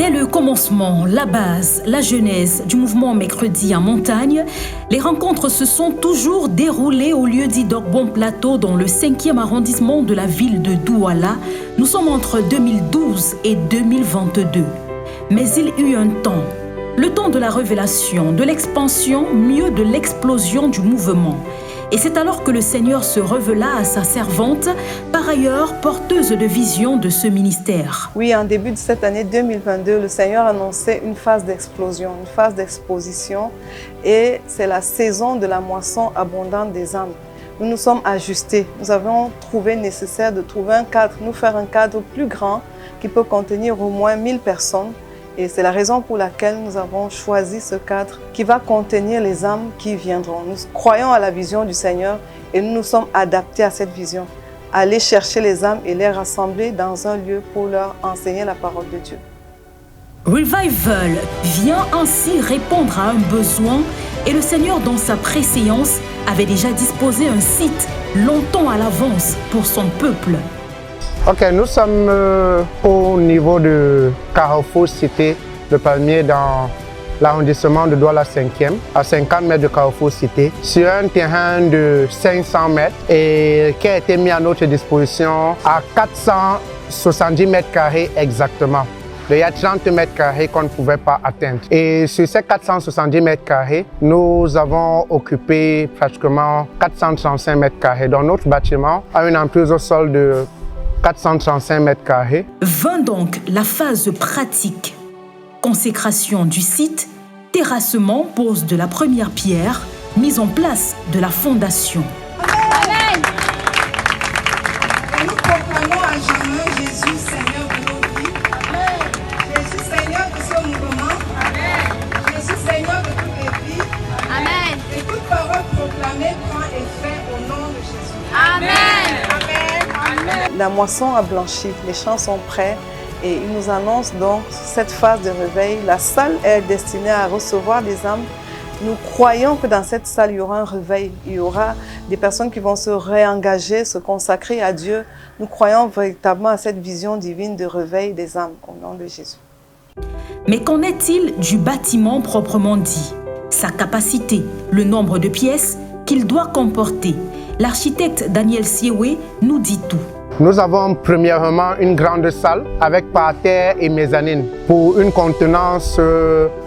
Dès le commencement, la base, la genèse du mouvement Mercredi en montagne, les rencontres se sont toujours déroulées au lieu-dit d'Ogbon Plateau dans le 5e arrondissement de la ville de Douala. Nous sommes entre 2012 et 2022. Mais il eut un temps, le temps de la révélation, de l'expansion, mieux de l'explosion du mouvement. Et c'est alors que le Seigneur se révéla à sa servante, par ailleurs porteuse de vision de ce ministère. Oui, en début de cette année 2022, le Seigneur annonçait une phase d'explosion, une phase d'exposition. Et c'est la saison de la moisson abondante des âmes. Nous nous sommes ajustés. Nous avons trouvé nécessaire de trouver un cadre, nous faire un cadre plus grand qui peut contenir au moins 1000 personnes. Et c'est la raison pour laquelle nous avons choisi ce cadre qui va contenir les âmes qui viendront. Nous croyons à la vision du Seigneur et nous nous sommes adaptés à cette vision. Aller chercher les âmes et les rassembler dans un lieu pour leur enseigner la parole de Dieu. Revival vient ainsi répondre à un besoin et le Seigneur, dans sa préséance, avait déjà disposé un site longtemps à l'avance pour son peuple. Ok, nous sommes au niveau de Carrefour Cité, le Palmier, dans l'arrondissement de Douala 5e, à 50 mètres de Carrefour Cité, sur un terrain de 500 mètres et qui a été mis à notre disposition à 470 mètres carrés exactement. Il y a 30 mètres carrés qu'on ne pouvait pas atteindre. Et sur ces 470 mètres carrés, nous avons occupé pratiquement 435 mètres carrés. Donc notre bâtiment a une emprise au sol de 435 mètres carrés. Vint donc la phase pratique. Consécration du site, terrassement, pose de la première pierre, mise en place de la fondation. Amen. Et nous proclamons à jamais Jésus Seigneur de nos vies. Amen. Jésus Seigneur de ce mouvement. Amen. Jésus Seigneur de toutes les vies. Amen. Et toute parole proclamée prend effet au nom de Jésus. Amen. La moisson a blanchi, les champs sont prêts et il nous annonce donc cette phase de réveil. La salle est destinée à recevoir des âmes. Nous croyons que dans cette salle, il y aura un réveil. Il y aura des personnes qui vont se réengager, se consacrer à Dieu. Nous croyons véritablement à cette vision divine de réveil des âmes au nom de Jésus. Mais qu'en est-il du bâtiment proprement dit? Sa capacité, le nombre de pièces qu'il doit comporter. L'architecte Daniel Siewe nous dit tout. Nous avons premièrement une grande salle avec parterre et mezzanine pour une contenance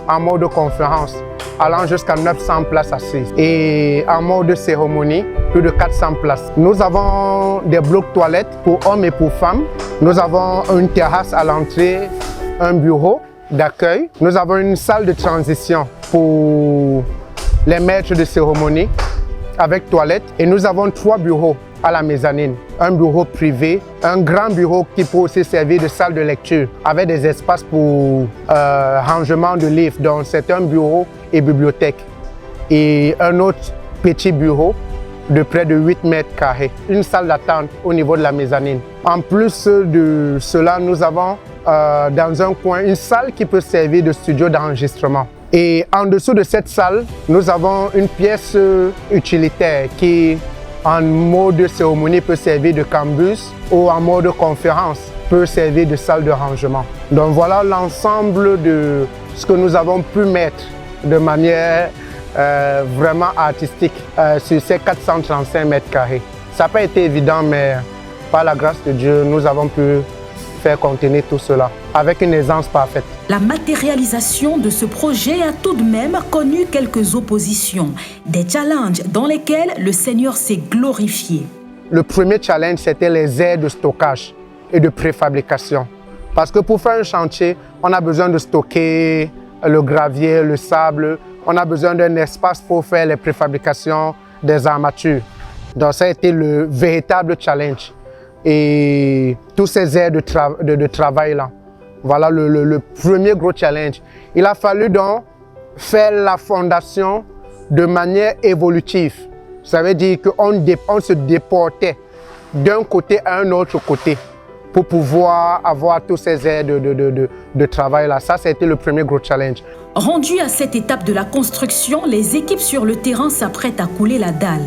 en mode conférence allant jusqu'à 900 places assises et en mode cérémonie plus de 400 places. Nous avons des blocs toilettes pour hommes et pour femmes. Nous avons une terrasse à l'entrée, un bureau d'accueil. Nous avons une salle de transition pour les maîtres de cérémonie avec toilettes et nous avons 3 bureaux à la mezzanine. Un bureau privé, un grand bureau qui peut aussi servir de salle de lecture avec des espaces pour rangement de livres. Donc c'est un bureau et bibliothèque. Et un autre petit bureau de près de 8 mètres carrés. Une salle d'attente au niveau de la mezzanine. En plus de cela, nous avons dans un coin une salle qui peut servir de studio d'enregistrement. Et en dessous de cette salle, nous avons une pièce utilitaire qui, en mode cérémonie, peut servir de campus ou en mode conférence, peut servir de salle de rangement. Donc voilà l'ensemble de ce que nous avons pu mettre de manière vraiment artistique sur ces 435 mètres carrés. Ça n'a pas été évident, mais par la grâce de Dieu, nous avons pu faire contenir tout cela avec une aisance parfaite. La matérialisation de ce projet a tout de même connu quelques oppositions, des challenges dans lesquels le Seigneur s'est glorifié. Le premier challenge, c'était les aires de stockage et de préfabrication. Parce que pour faire un chantier, on a besoin de stocker le gravier, le sable, on a besoin d'un espace pour faire les préfabrications des armatures. Donc ça a été le véritable challenge. Et tous ces aires de travail-là, voilà le premier gros challenge. Il a fallu donc faire la fondation de manière évolutive. Ça veut dire qu'on se déportait d'un côté à un autre côté pour pouvoir avoir tous ces aires de travail-là. Ça, c'était le premier gros challenge. Rendu à cette étape de la construction, les équipes sur le terrain s'apprêtent à couler la dalle.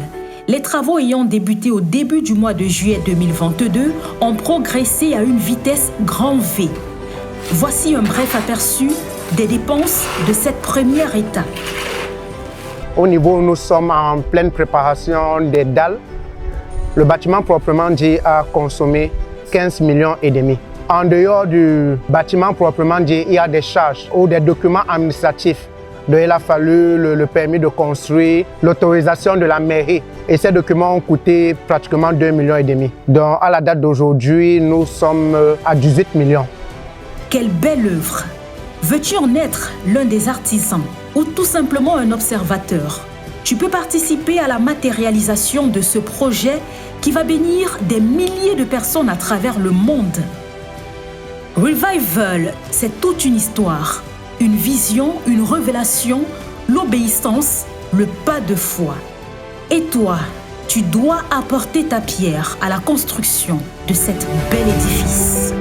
Les travaux ayant débuté au début du mois de juillet 2022 ont progressé à une vitesse grand V. Voici un bref aperçu des dépenses de cette première étape. Au niveau où nous sommes en pleine préparation des dalles, le bâtiment proprement dit a consommé 15,5 millions. En dehors du bâtiment proprement dit, il y a des charges ou des documents administratifs. Donc, il a fallu le permis de construire, l'autorisation de la mairie. Et ces documents ont coûté pratiquement 2,5 millions. Donc, à la date d'aujourd'hui, nous sommes à 18 millions. Quelle belle œuvre! Veux-tu en être l'un des artisans ou tout simplement un observateur? Tu peux participer à la matérialisation de ce projet qui va bénir des milliers de personnes à travers le monde. Revival, c'est toute une histoire, une vision, une révélation, l'obéissance, le pas de foi. Et toi, tu dois apporter ta pierre à la construction de cet bel édifice.